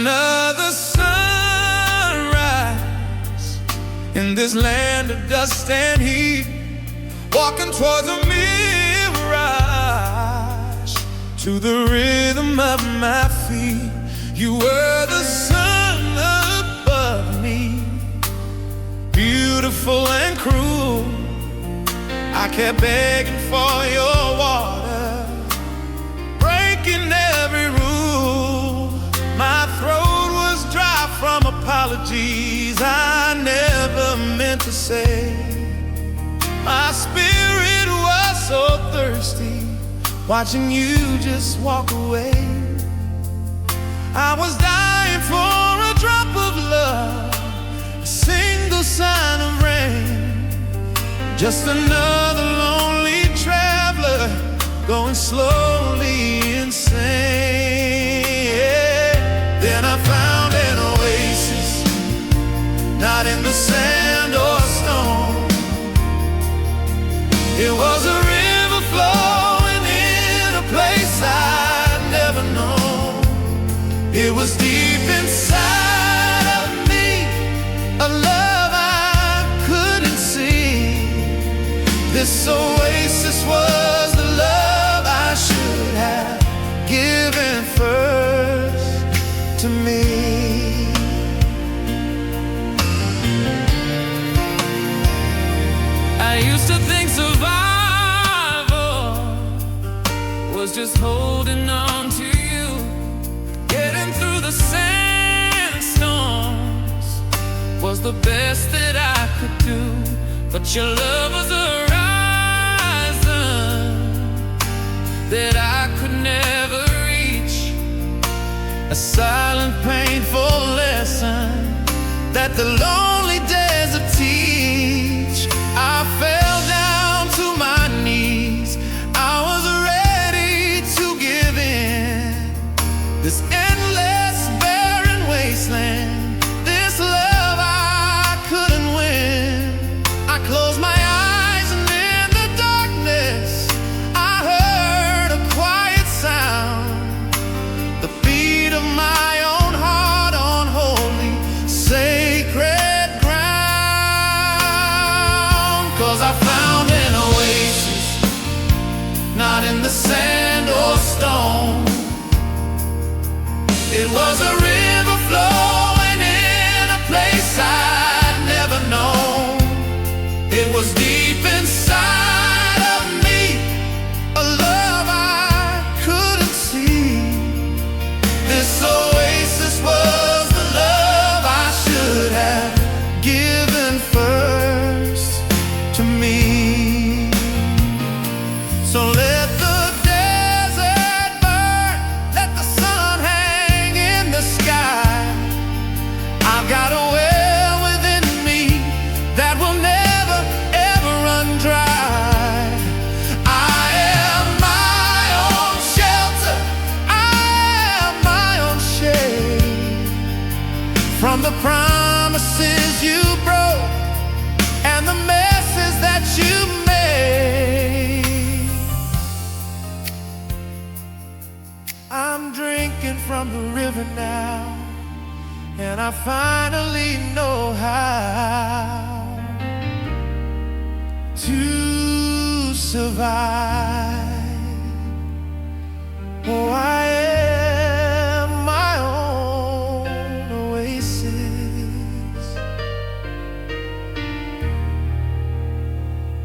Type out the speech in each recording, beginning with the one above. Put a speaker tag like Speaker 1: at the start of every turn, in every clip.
Speaker 1: another sunrise in this land of dust and heat, walking towards a mirage to the rhythm of my feet. You were the sun above me, beautiful and cruel. I kept begging for your water, breaking every rule. My throat was dry from apologies I never meant to say. My spirit was so thirsty, watching you just walk away. I was dying for a drop of love, a single sign of rain. Just another lonely traveler going slowly insane. Then I found an oasis, not in the sand or stone. It was a river flowing in a place I'd never known. It was deep inside of me, a love I couldn't see. This oasis was the love I should have given first to me. I used to think survival was just holding on to you, getting through the sandstorms was the best that I could do. But your love was a horizon that I could never reach, a silent, painful lesson that the lonely desert teach. I fell down to my knees, I was ready to give in. This endless, barren wasteland, this love I couldn't win. I closed my eyes and in the darkness I heard a quiet sound, the beat of my own heart on holy, sacred ground. 'Cause I found an oasis, not in the sand or stone. It was a river flowing in a place I'd never known. It was deep inside of me, a love I couldn't see. This oasis was the love I should have given first to me. So let the desert burn, let the sun hang in the sky. I've got a well within me that will never ever run dry. I am my own shelter, I am my own shade from the promises you broke and the messes that you made. I'm drinking from the river now, and I finally know how to survive. Oh, I am my own oasis.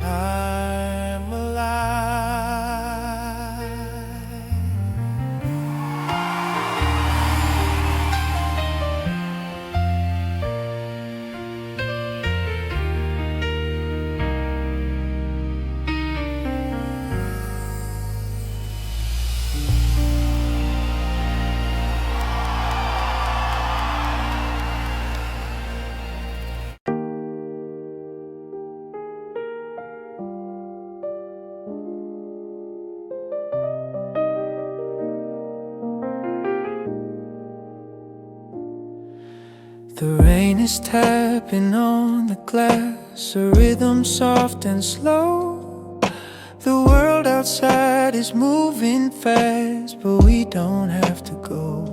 Speaker 1: I'm alive. The rain is tapping on the glass, a rhythm soft and slow. The world outside is moving fast, but we don't have to go.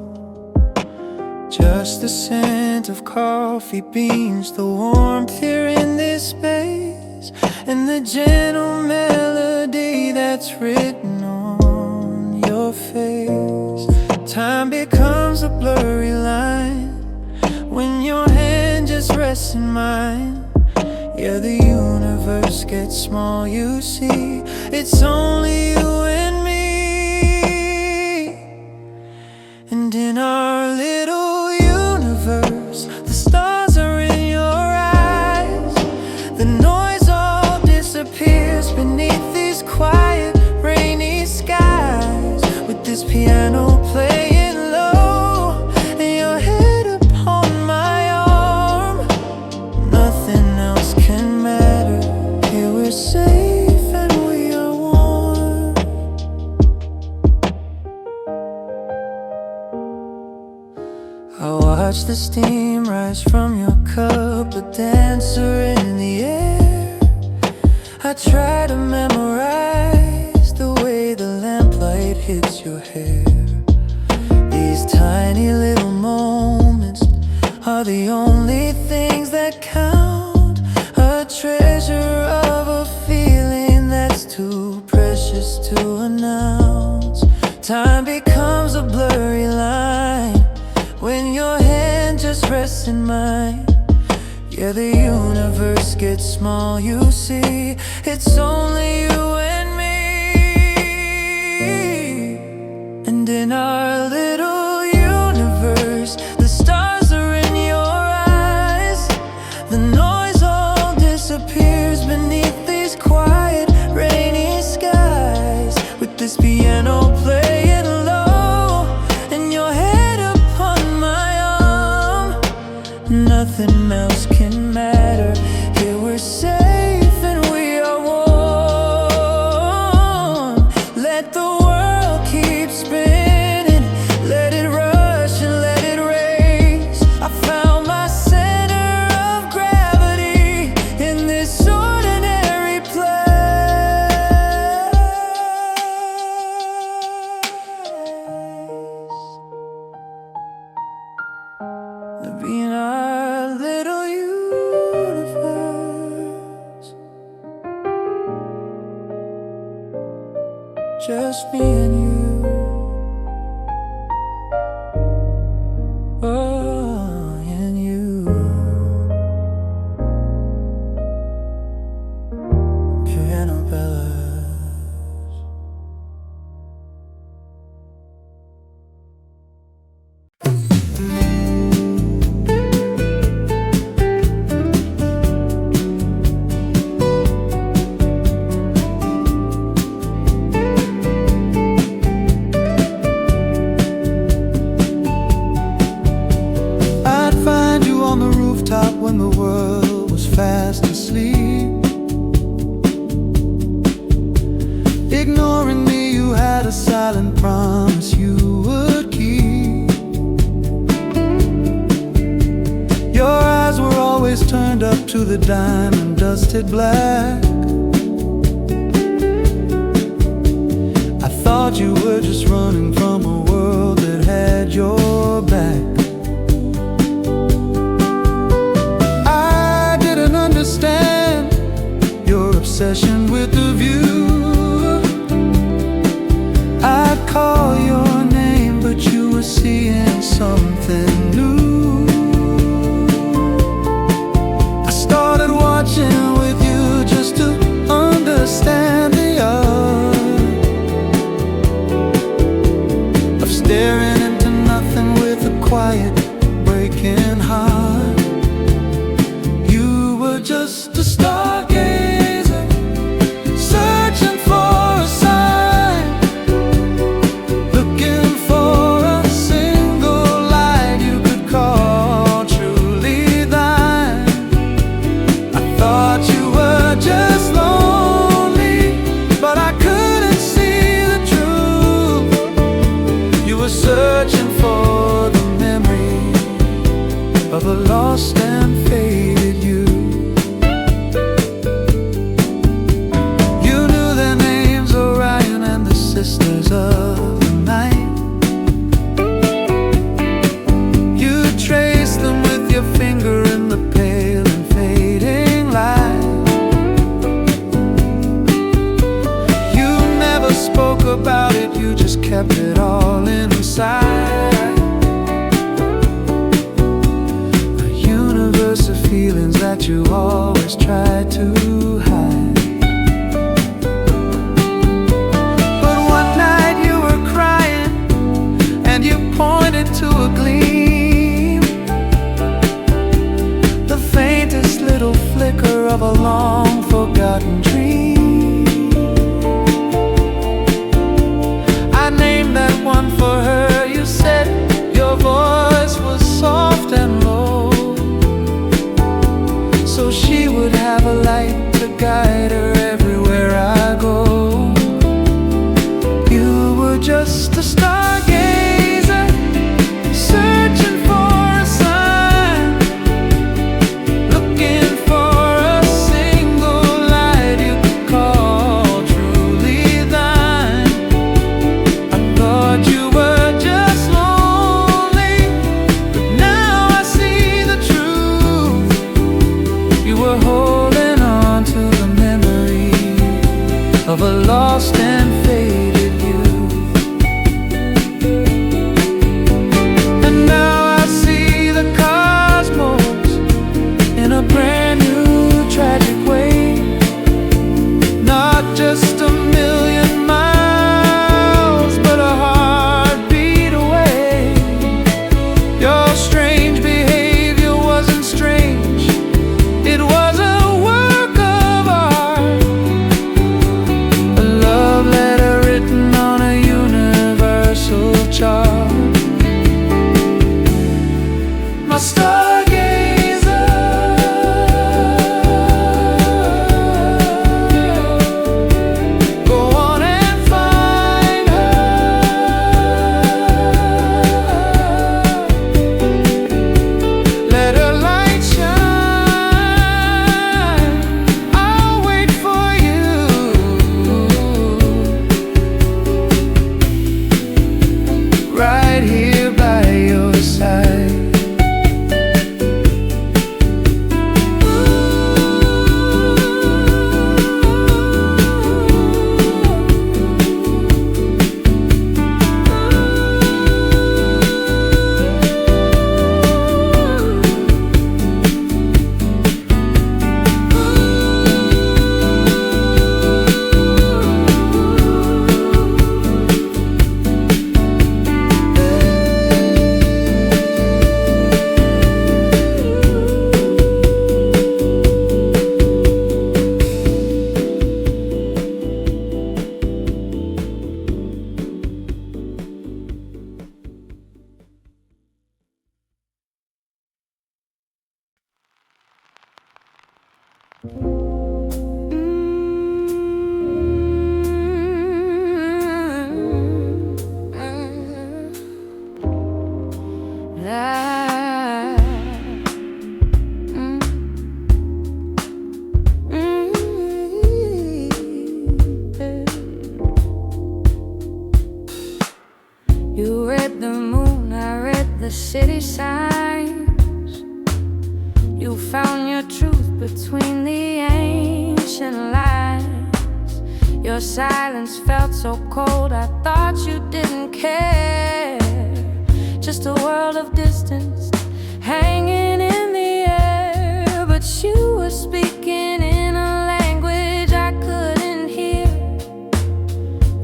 Speaker 1: Just the scent of coffee beans, the warmth here in this space, and the gentle melody that's written on your face. Time becomes a blurry line when your hand just rests in mine. Yeah, the universe gets small, you see. It's only you and me. And in our little universe, the stars are in your eyes. The noise all disappears beneath these quiet, rainy skies. With this piano playing low and your head upon my arm, nothing else can matter. Here we're safe and we are warm. I watch the steam rise from your cup, a dancer in the air. I try to memorize the way the lamplight hits your hair. These tiny little moments are the only things that count. A treasure of a feeling that's too precious to announce. Time becomes a blurry line when your hand just rests in mine. Yeah, the universe gets small, you see. It's only you and me. And in our little universe, the stars are in your eyes. The noise all disappears beneath these quiet, rainy skies. With this piano playing low and your head upon my arm, nothing else can matter. Here we're safe and we are warm. Let the world keep spinning, let it rush and let it race. I found my center of gravity in this ordinary place. Being our little universe, just me and you. Oh, and you. Piano bellas. I'd find you on the rooftop when the world was fast asleep. Ignoring me, you had a silent promise you would keep. Your eyes were always turned up to the diamond-dusted black. I thought you were just running from a world that had your back. I didn't understand your obsession with the view. I'd call your name, but you were seeing something new. I started watching with you just to understand the art of staring into nothing with a quiet, breaking heart. You were just a stargazer, searching for a sign, looking for a single light you could call truly thine. I thought you were just lonely, but I couldn't see the truth. You were searching for the memory of a lost and faded you. You knew their names, Orion and the Sisters of the Night. You stargazer. Go on and find her. Let her light shine. I'll wait for you right here by your side. You read the moon, I read the city signs. You found your truth between the ancient lines. Your silence felt so cold, I thought you didn't care. Just a world of distance hanging in the air. But you were speaking in a language I couldn't hear,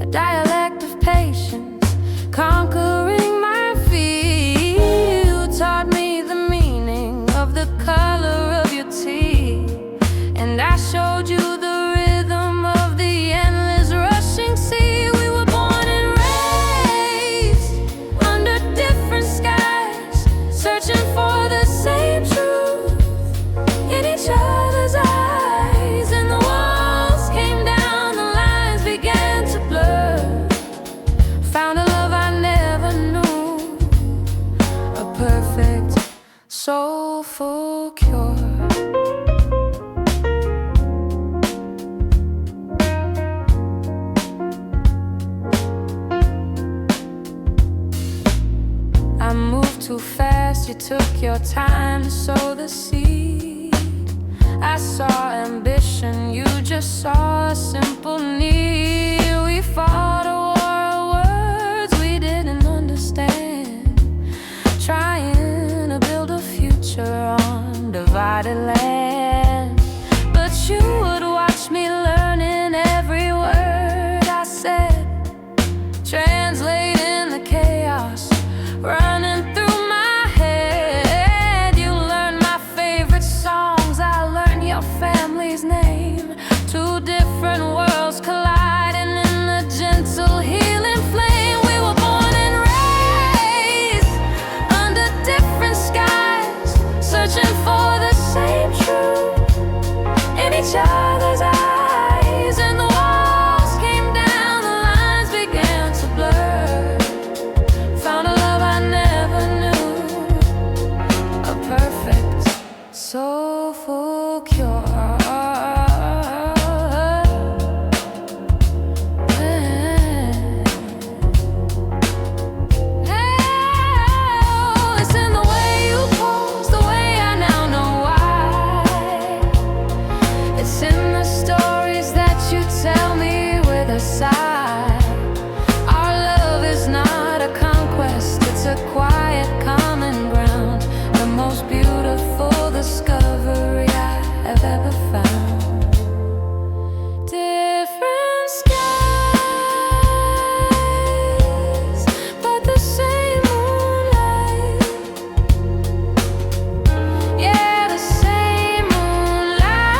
Speaker 1: a dialect of patience conquering my fear. You taught me the meaning of the color of your tea, and I showed you the rhythm of the endless rushing sea. We were born and raised under different skies, searching for the same truth in each other's eyes. And the walls came down, the lines began to blur. Found a love I never knew, a perfect soulful cure. I moved too fast, you took your time to sow the seed. I saw ambition, you just saw a simple need. We fought a war of words we didn't understand, trying to build a future on divided land. But you would watch me learning every word I said, translating the chaos running through my head. You learned my favorite songs, I learned your family's name. Two different worlds colliding in a gentle healing flame. We were born and raised under different skies, searching for the same truth in each other's eyes. And the walls came down, the lines began to blur. Found a love I never knew, a perfect soulful cure. Oh, it's in the way you pose, the way I now know why. It's in the stories that you tell me with a sigh. Our love is not a conquest, it's a quiet common ground, the most beautiful discovery I have ever found. Different skies, but the same moonlight. Yeah, the same moonlight,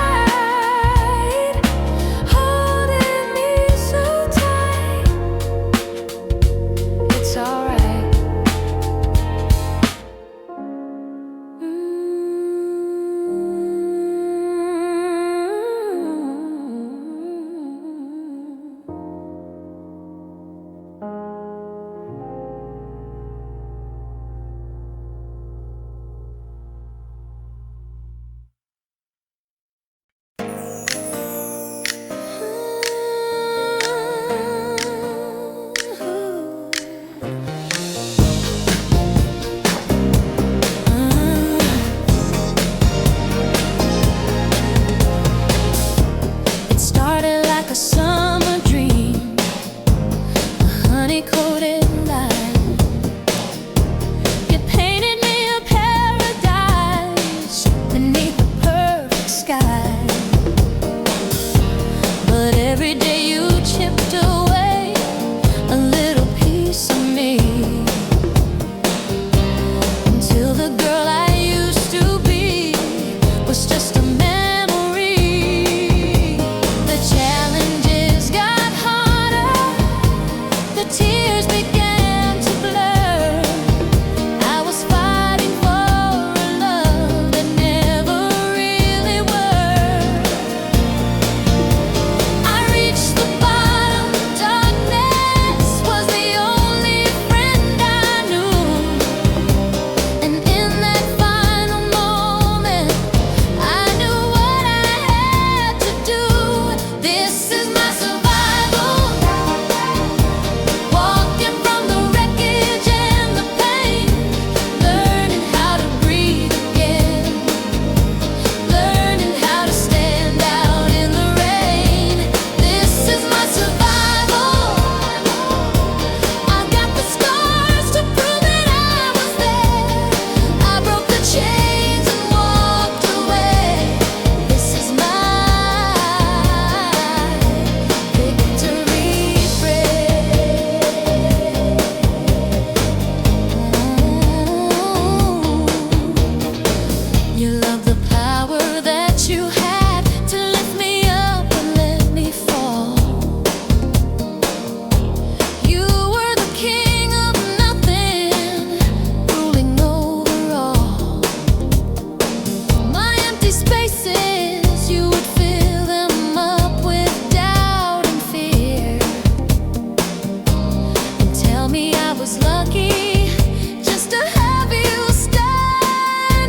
Speaker 1: holding me so tight. It's alright.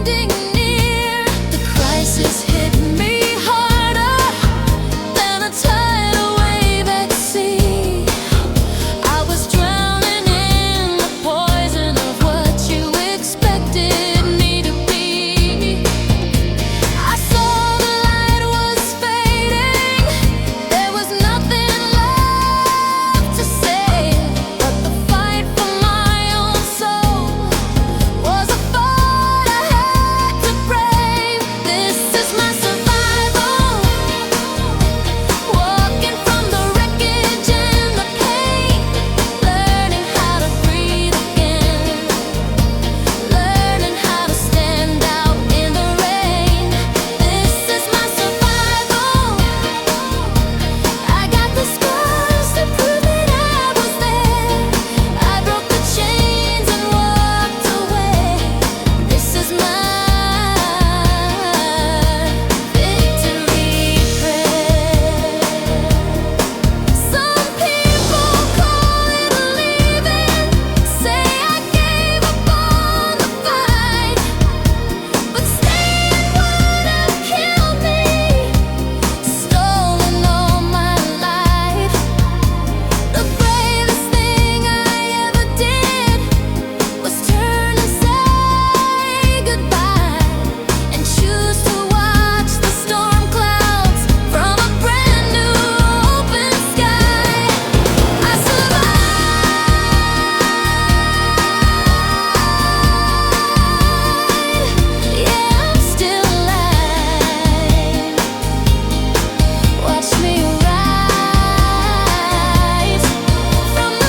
Speaker 1: ending near. The crisis hit me harder than a tidal wave at sea. I was drowning in the poison of what you expected me to be. I saw the light was fading. There was nothing left to say. But the fight for my own soul was a fight I had to brave. This is my survival. Walking from the wreckage and the pain, learning how to breathe again, learning how to stand out in the rain. This is my survival. I got the scars to prove that I was there. I broke the chains and walked away. This is my victory prayer. Some people call it leaving, say I gave up on the fight, but staying would have killed me, stolen all my life. The bravest thing I ever did was turn and say goodbye, and choose to watch the storm clouds from a brand new open sky. I survived. Yeah, I'm still alive. Watch me rise from the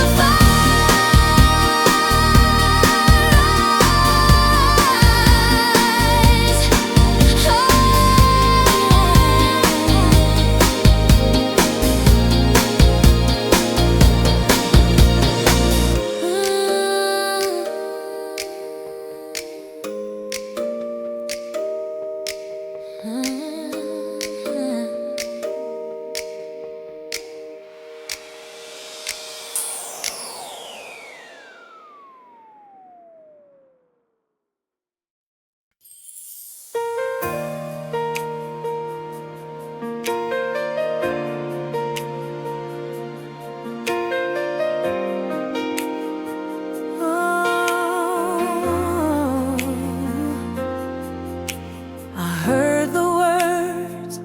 Speaker 1: I heard the words,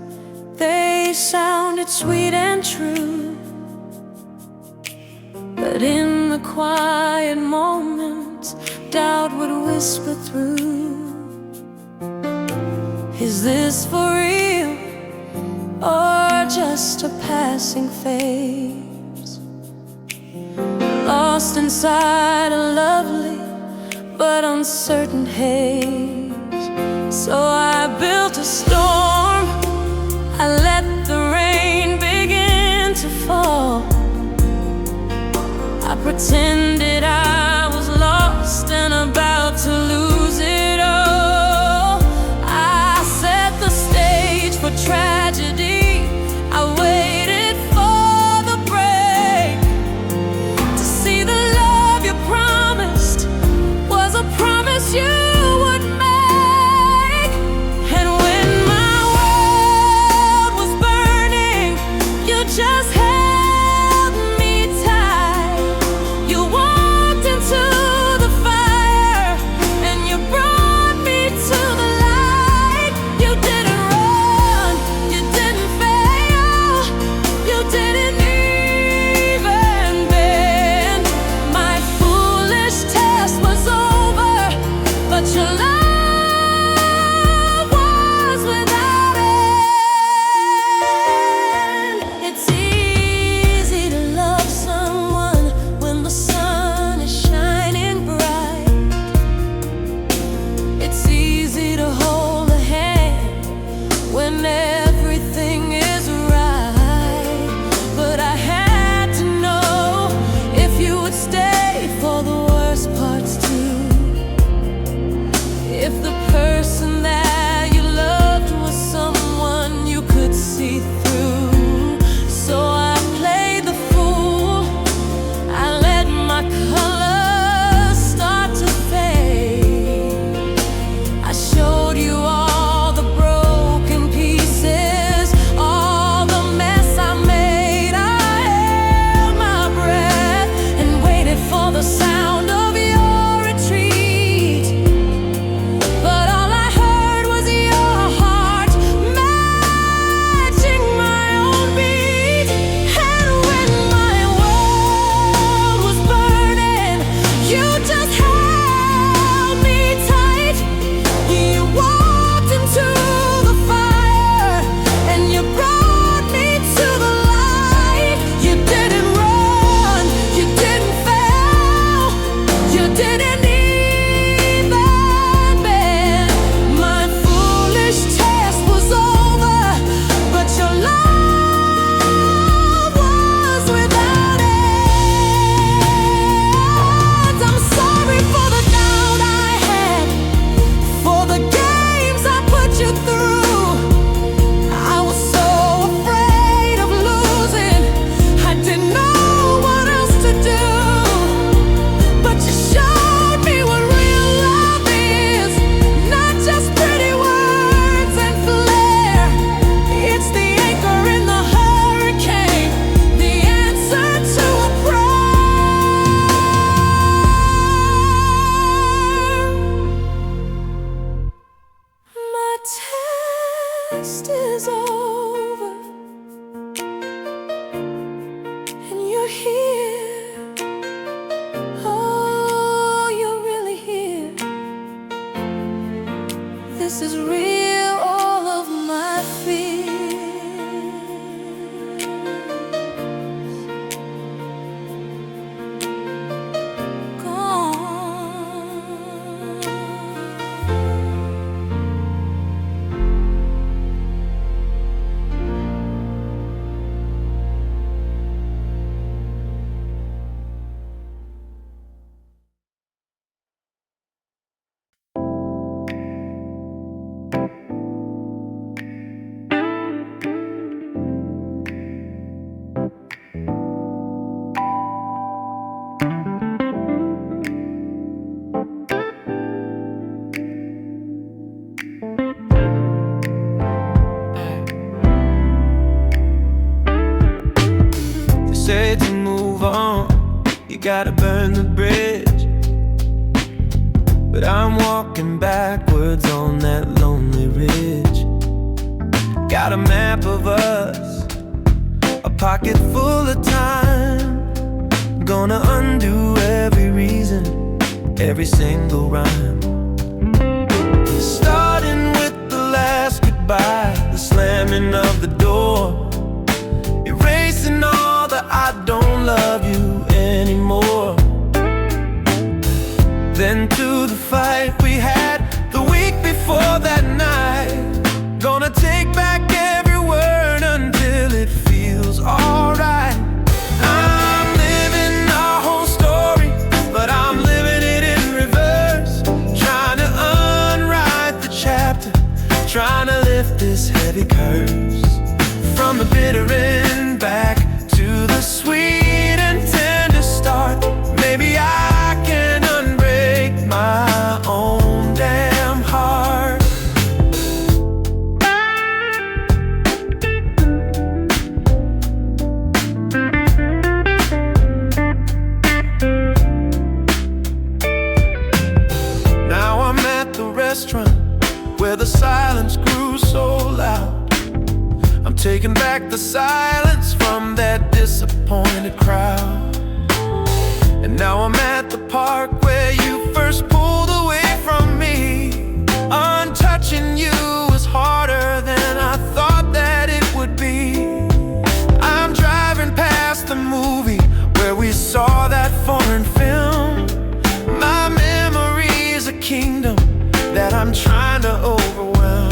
Speaker 1: they sounded sweet and true, but in the quiet moments, doubt would whisper through. Is this for real, or just a passing phase? Lost inside a lovely but uncertain haze. So I built a storm, I let the rain begin to fall. I pretended I was lost and about to lose it all. I set the stage for tragedy. I waited for the break to see the love you promised was a promise you would make. past is over and you're here. Oh, you're really here. This is real, all of my fears
Speaker 2: Say to move on, you gotta burn the bridge. But I'm walking backwards on that lonely ridge. Got a map of us, a pocket full of time. Gonna undo every reason, every single rhyme. Starting with the last goodbye, the slamming of the door, erasing all the I don't love you anymore. Then to the fight we had the week before that night. Gonna take back every word until it feels alright. I'm living our whole story, but I'm living it in reverse. Trying to unwrite the chapter, trying to lift this heavy curse. From the bitter end back to the sweet and tender start. Maybe I can unbreak my own damn heart. Now I'm at the restaurant where the silence grew so loud. I'm taking back the silence from that disappointed crowd. And now I'm at the park where you first pulled away from me. Untouching you was harder than I thought that it would be. I'm driving past the movie where we saw that foreign film. My memory's a kingdom that I'm trying to overwhelm.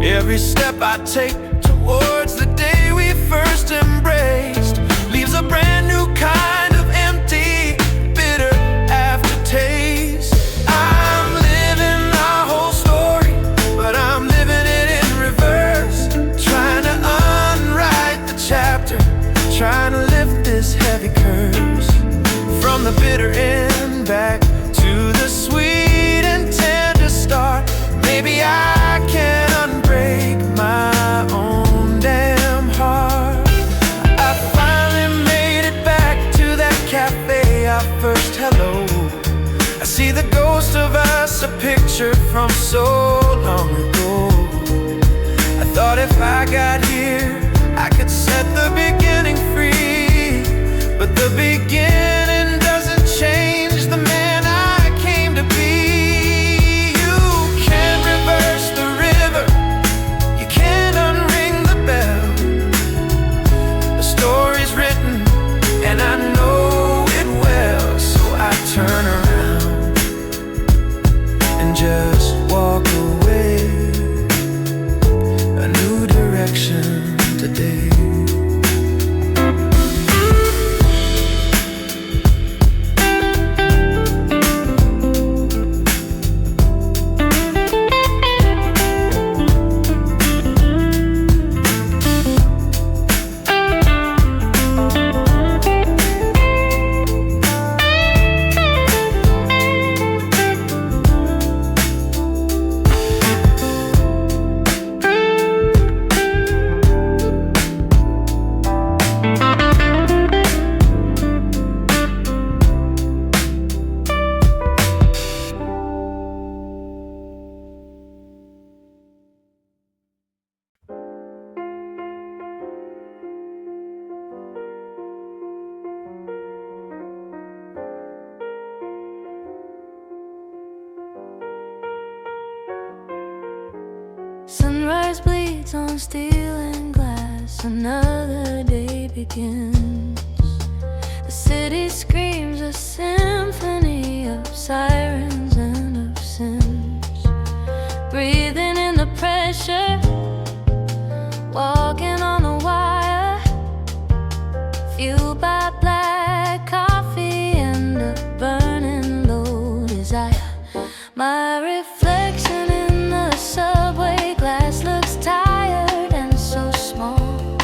Speaker 2: Every step I take towards the day we first embraced leaves a brand new kind of empty, bitter aftertaste. I'm living our whole story, but I'm living it in reverse. Trying to unwrite the chapter, trying to lift this heavy curse. From the bitter end back to the sweet and tender start. Maybe I can unbreak my own damn heart. I finally made it back to that cafe I first hello. I see the ghost of us, a picture from so long ago. I thought if I got here, I could set the beginning free. But the beginning doesn't change the man I came to be. You can't reverse the river, you can't unring the bell. The story's written and I know it well. So I turn around and just walk away. A new direction today.
Speaker 3: Sunrise bleeds on steel and glass. Another day begins. The city screams a symphony of sirens and of sins. Breathing in the pressure, walking on the wire, fueled by black coffee and a burning low desire. My reflection in the subway glass looks tired and so small.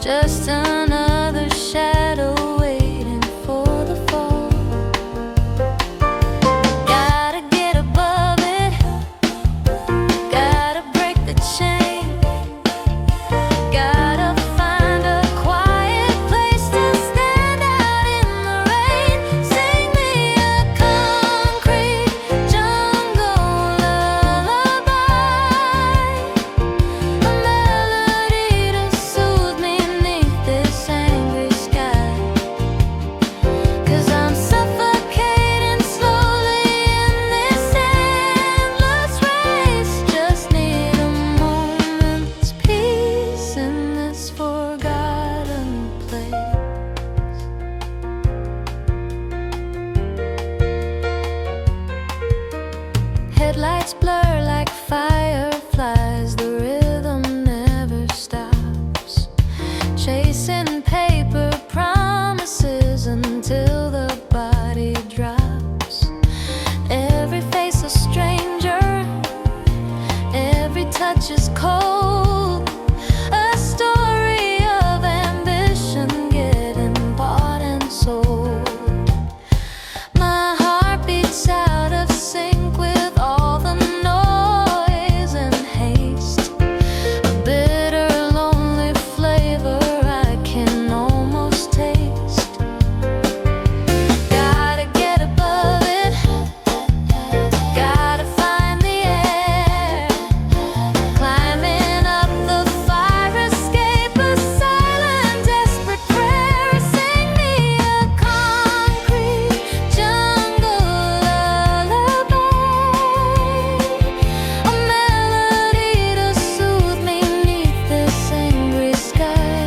Speaker 3: Just another shadow waiting for the fall. Gotta get above it, gotta break the chain, gotta find a quiet place to stand out in the rain. Sing me a concrete jungle lullaby, a melody to soothe me neath this angry sky. 'Cause I'm suffocating slowly in this endless race. Just need a moment's peace in this forgotten place. Headlights blur like fireflies. The rhythm never stops. Chasing paper promises until the body drops. Every face a stranger, every touch is cold. A story of ambition getting bought and sold. My heart beats out of sync with all the noise and haste. A bitter, lonely flavor I can almost taste. Gotta get above it, gotta find the air. Climbing up the fire escape, a silent, desperate prayer. Sing me a concrete jungle lullaby, a melody to soothe me neath this angry sky.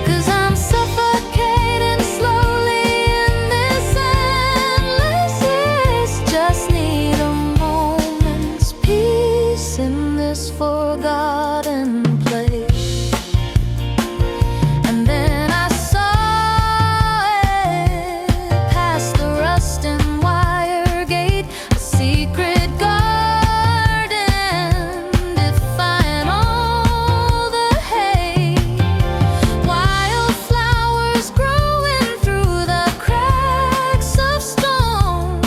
Speaker 3: 'Cause I'm suffocating slowly in this endless race. Just need a moment's peace in this forgotten place. And then I saw it past the rust and wire gate, a secret garden defying all the hate. Wildflowers growing through the cracks of stone,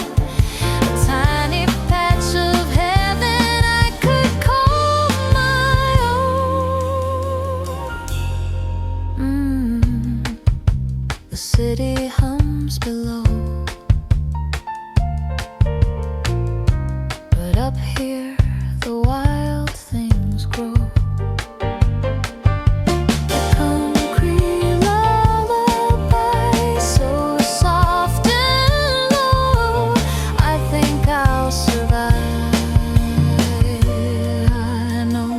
Speaker 3: a tiny patch of heaven I could call my own. The city hums below, but up here the wild things grow. The concrete lullaby, so soft and low. I think I'll survive, I know.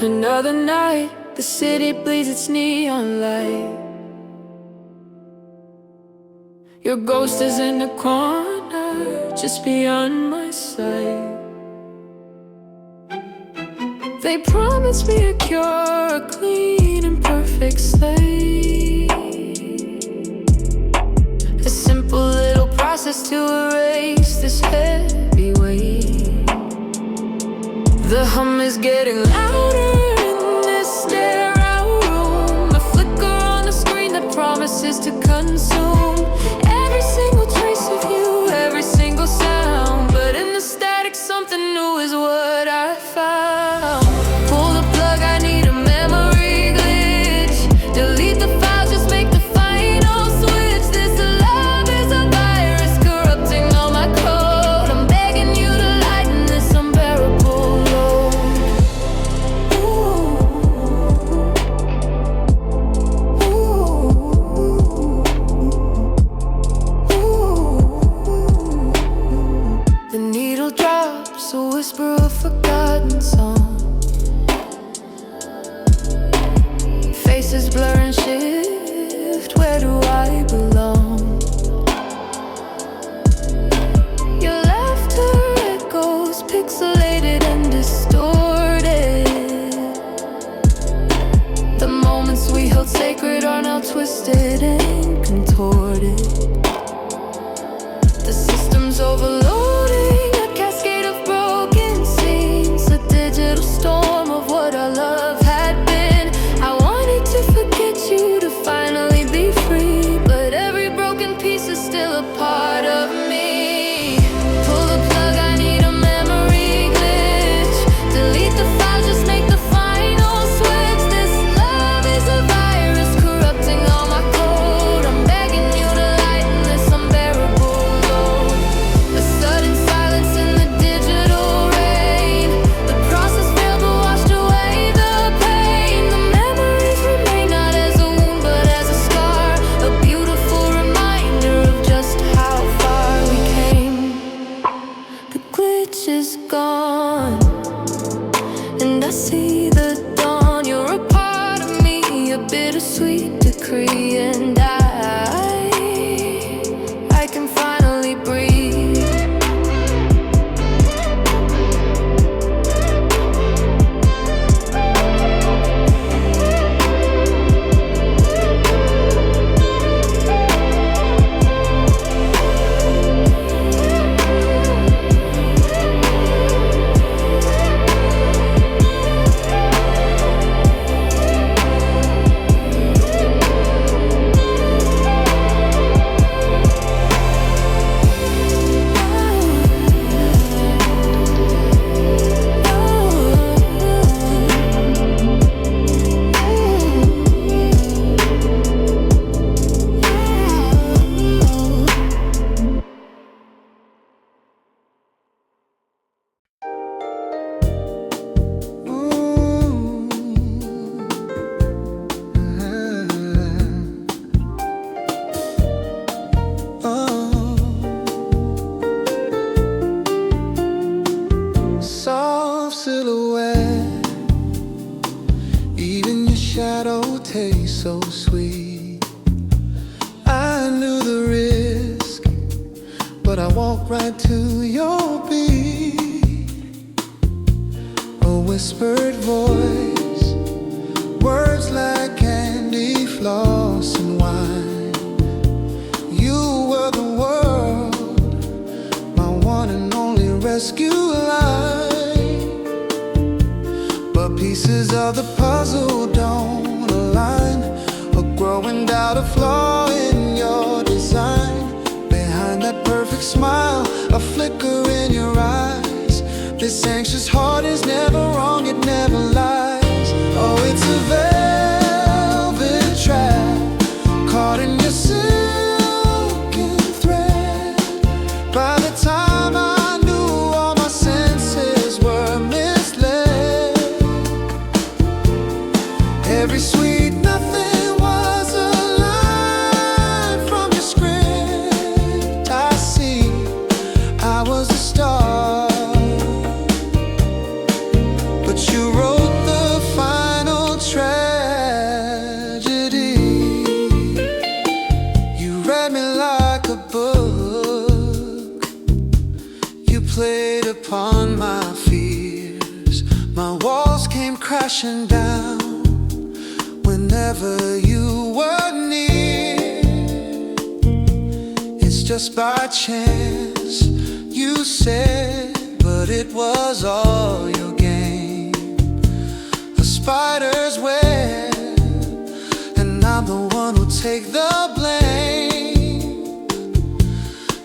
Speaker 3: Another night, the city bleeds its neon light. Your ghost is in the corner, just beyond my sight. They promised me a cure, a clean and perfect slate, a simple little process to erase this heavy weight. The hum is getting louder in this stare-out room, a flicker on the screen that promises to consume recorded. The system's overloading, a cascade of broken scenes, a digital storm of what our love had been. I wanted to forget you, to finally be free, but every broken piece is still a part of me. Pull the plug, I need a memory glitch. Delete the files, just make the final switch. This love is a virus corrupting all my code. I'm begging you to lighten this unbearable load. A sudden silence in the digital rain. The process failed but washed away the pain. The memories remain not as a wound but as a scar, a beautiful reminder of just how far we came. The glitch is gone, and I see the dawn. You're a part of me, a bittersweet decree, and I can finally breathe.
Speaker 2: Soft silhouette, even your shadow tastes so sweet. I knew the risk, but I walked right to your beat. A whispered voice, words like candy, floss and wine. You were the world, my one and only rescue line. But pieces of the puzzle don't align, a growing doubt, a flaw in your design. Behind that perfect smile, a flicker in your eyes. This anxious heart is never wrong, it never lies. Oh, it's a velvet trap, caught in your silken thread. By the time I knew, all my senses were misled. Every sweet nothing was a line from your script. I see, I was a star, but you wrote the final tragedy. You read me like a book, you played upon my fears. My walls came crashing down whenever you were near. It's just by chance, you said, but it was all your game. A spider's web, and I'm the one who'll take the blame.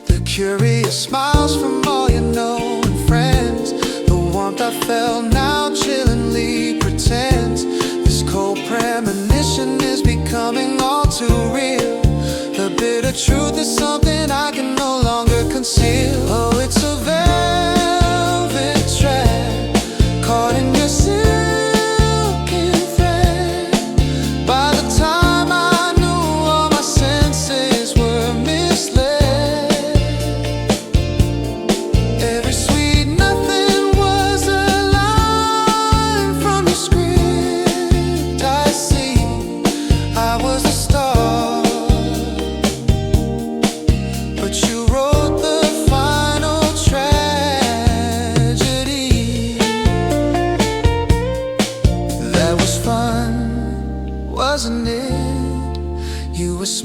Speaker 2: The curious smiles from all your known friends, the warmth I felt now chillingly pretends. This cold premonition is becoming all too real. The bitter truth is something I can no longer conceal. Oh, it's a velvet trap, caught in your silken thread. By the time I knew, all my senses were misled. Every sweet nothing was a line from your script. I see, I was a star, but you wrote the final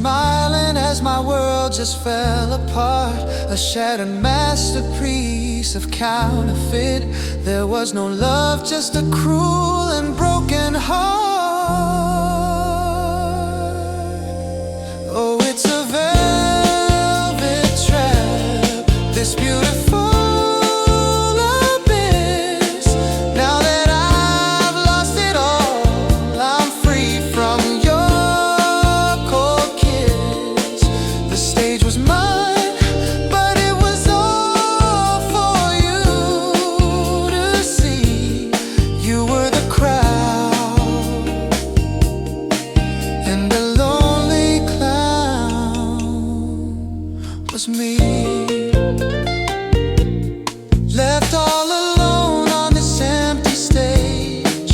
Speaker 4: smiling as my world just fell apart. A shattered masterpiece of counterfeit. There was no love, just a cruel and broken heart. Oh, it's a velvet trap, this beautiful abyss. Now that I've lost it all, I'm free from your cold kiss. The stage was mine, but it was all for you to see. You were the crowd, and the lonely clown was me. Left all alone on this empty stage,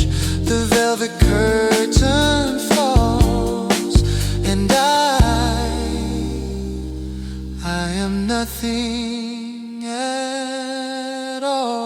Speaker 4: the velvet curtain falls, and I am nothing at all.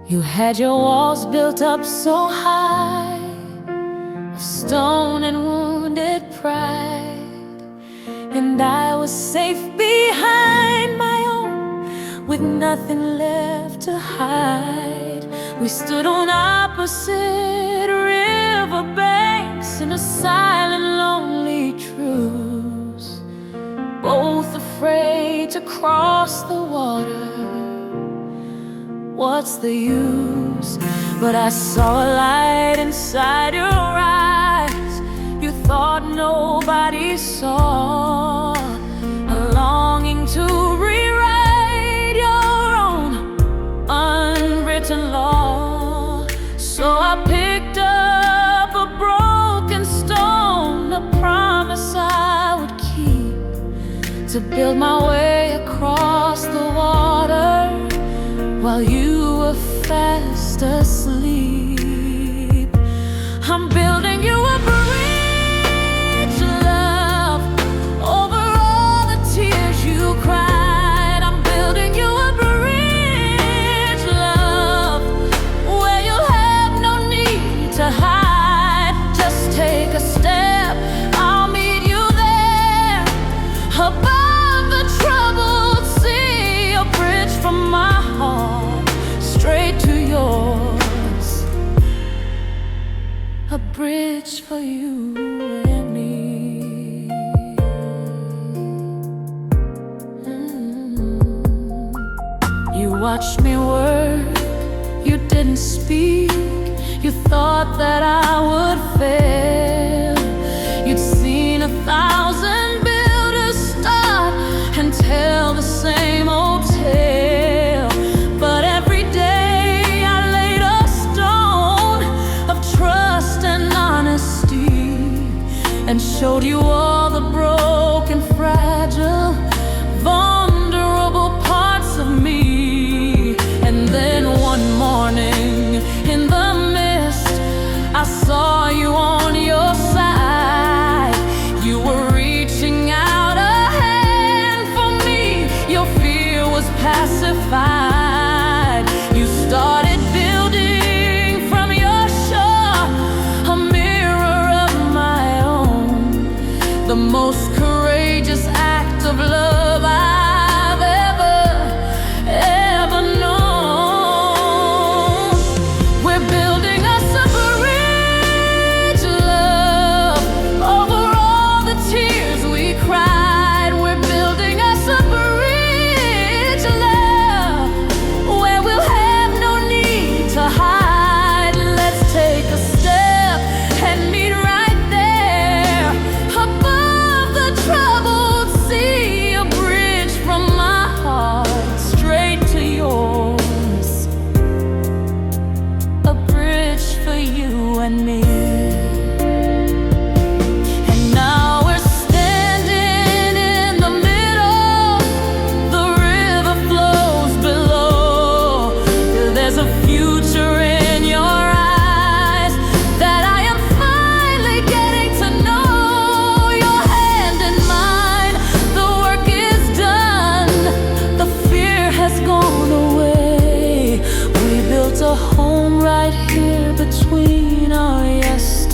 Speaker 3: You had your walls built up so high, of stone and wounded pride, and I was safe behind my own, with nothing left to hide. We stood on opposite riverbanks in a silent, lonely truce, both afraid to cross the water. What's the use? But I saw a light inside your eyes you thought nobody saw, a longing to rewrite your own unwritten law. So I picked up a broken stone, a promise I would keep, to build my way across the water while you were fast asleep. I'm building you a bridge, love, over all the tears you cried. I'm building you a bridge, love, where you'll have no need to hide. Just take a step, I'll meet you there, above the troubled sea, a bridge from my heart straight to yours, a bridge for you and me. You watched me work, you didn't speak. You thought that I would fail. You'd seen 1,000 builders start and tell the same old tale. But every day I laid a stone of trust and honesty, and showed you all the broken, fragile, vulnerable parts of me. And then one morning in the mist, I saw you on your side. You were reaching out a hand for me. Your fear was pacified. You started building from your shore a mirror of my own, the most courageous act of love I've ever known. We're building us a bridge, love, over all the tears we cried. We're building us a bridge, love,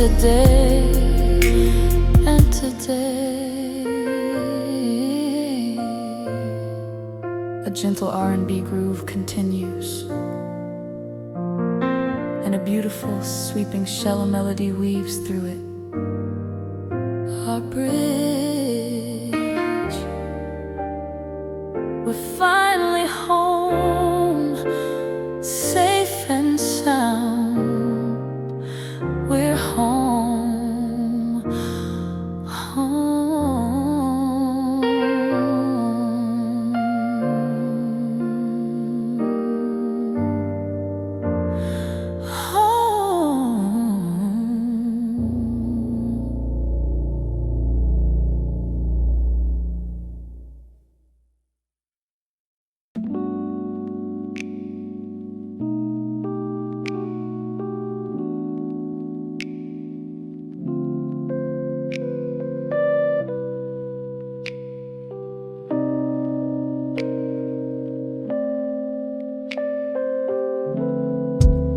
Speaker 3: yesterday and today. A gentle R&B groove continues, and a beautiful sweeping shallow melody weaves through it. Our bridge, we're finally home, safe and sound. We're home, home.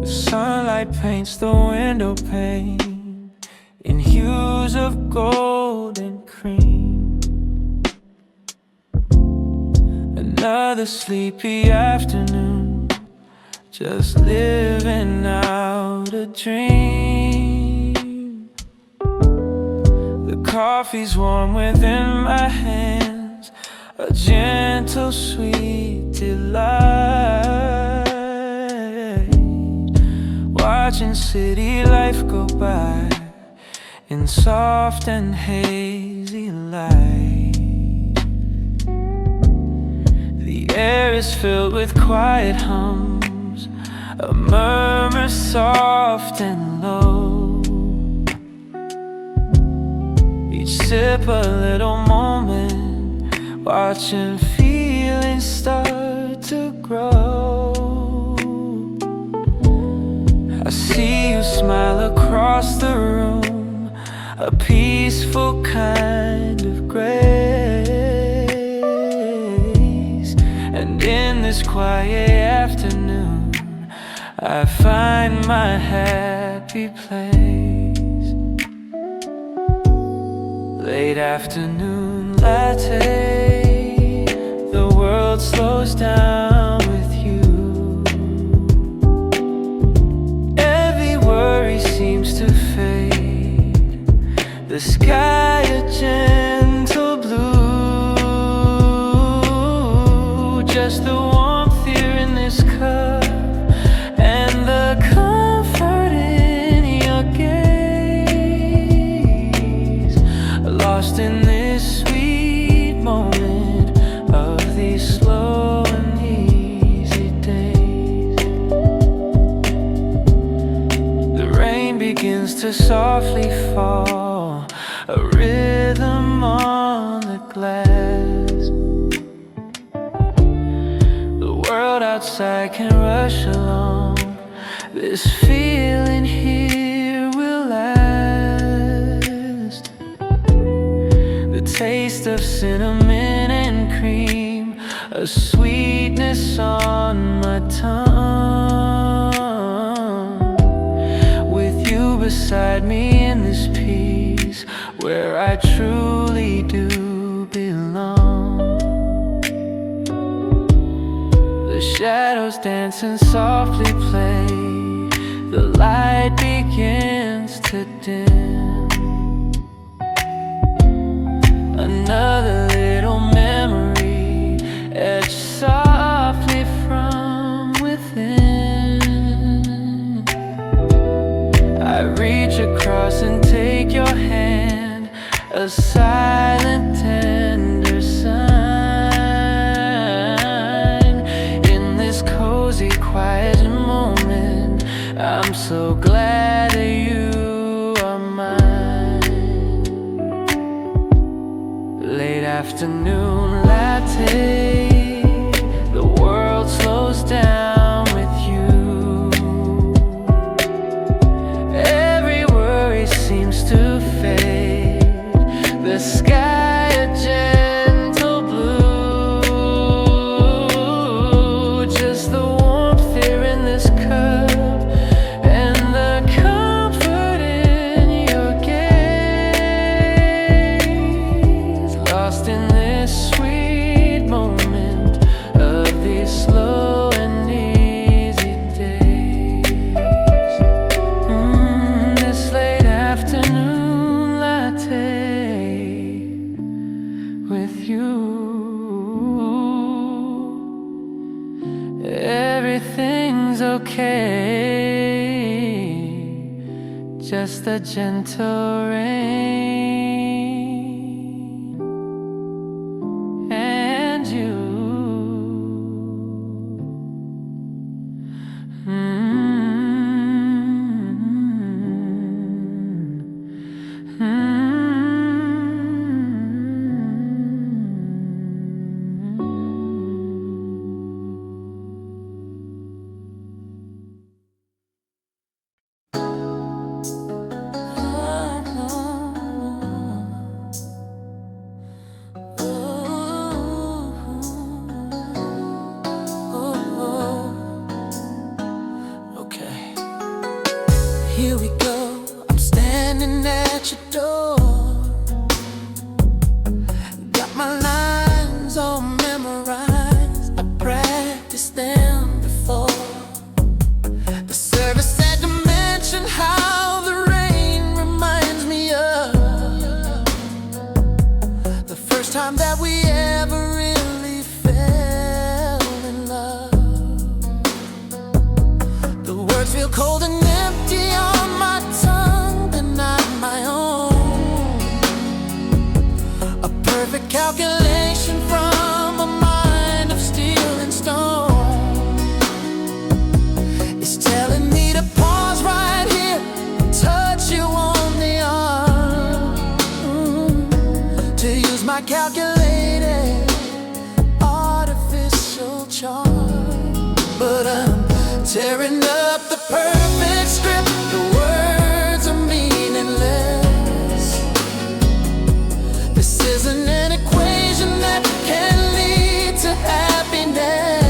Speaker 2: Sunlight paints the window pane in hues of gold and cream. Another sleepy afternoon, just living out a dream. The coffee's warm within my hands, a gentle sweet delight. Watching city life go by in soft and hazy light. The air is filled with quiet hums, a murmur soft and low. Each sip a little moment, watching feelings start to grow. I see you smile across the room, a peaceful kind of grace. And in this quiet afternoon, I find my happy place. Late afternoon latte, the world slows down with you. Worry seems to fade, the sky a gentle blue. Just the warmth here in this cup, and the comfort in your gaze. Lost in this sweet moment of these slow and easy days. Begins to softly fall, a rhythm on the glass. The world outside can rush along, this feeling here will last. The taste of cinnamon and cream, a sweetness on my tongue. Beside me in this peace, where I truly do belong. The shadows dance and softly play, the light begins to dim. Another little memory etched softly from within. I reach across and take your hand, a silent tender sign. In this cozy quiet moment, I'm so glad that you are mine. Late afternoon latte, the world slows down with you. Every worry seems to fade, the sky
Speaker 5: Everything's okay, just a gentle rain, and you.
Speaker 4: Here we go, I'm standing at your door. Got my lines all memorized, I practiced them before. The service said to mention how the rain reminds me of the first time that we ever really fell in love. The words feel cold and empty on my tongue, but not my own. A perfect calculation from a mind of steel and stone. It's telling me to pause right here and touch you on the arm, to use my calculated artificial charm. But I'm tearing up the perfect script. The words are meaningless. This isn't an equation that can lead to happiness.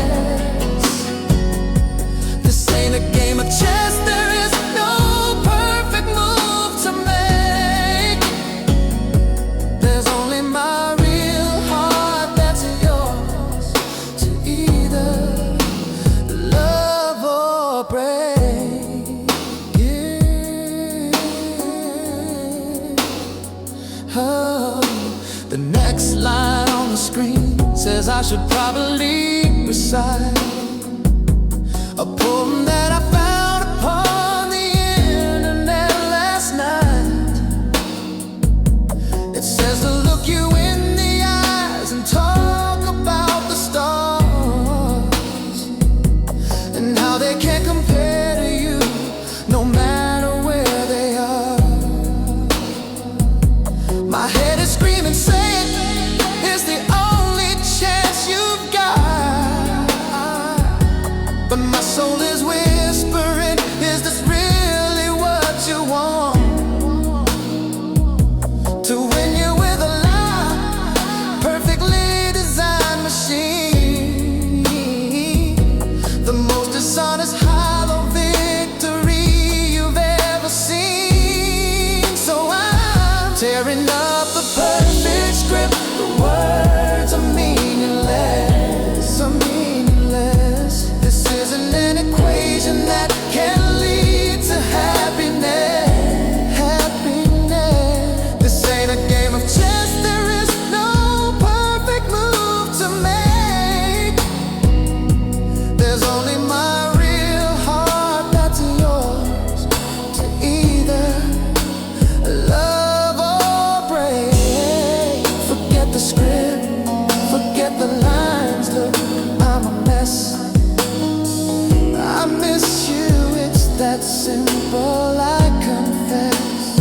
Speaker 4: This ain't a game of chess. There is no perfect move to make. There's only my real heart that's yours to either love or break. Yeah. Oh, the next line on the screen says I should probably recite a poem that I found upon the internet last night. It says to look you in the eyes and talk about the stars and how they can't compare to you, no matter where they are. My head is screaming, saying, it's the only chance you've got. But my soul is whispering, is this really what you want? To win you with a lie, perfectly designed machine. The most dishonest hollow victory you've ever seen. So I'm tearing up the perfect script. The words are meaningless, are meaningless. This isn't an equation that can lead to happiness, happiness. This ain't a game of chess. There is no perfect move to make. There's only my real heart that's yours to either love or break. Forget the script, forget the lines. Look, I'm a mess. I miss you, it's that simple, I confess.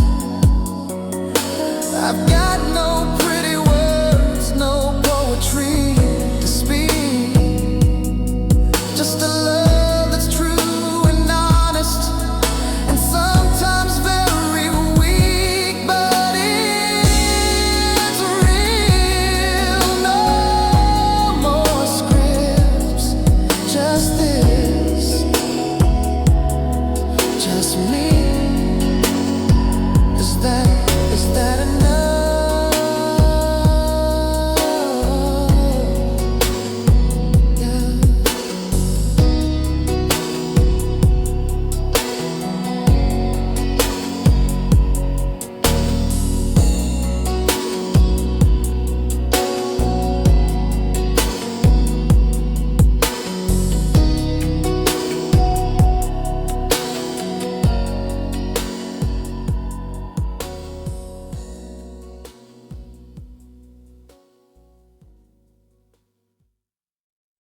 Speaker 4: I've got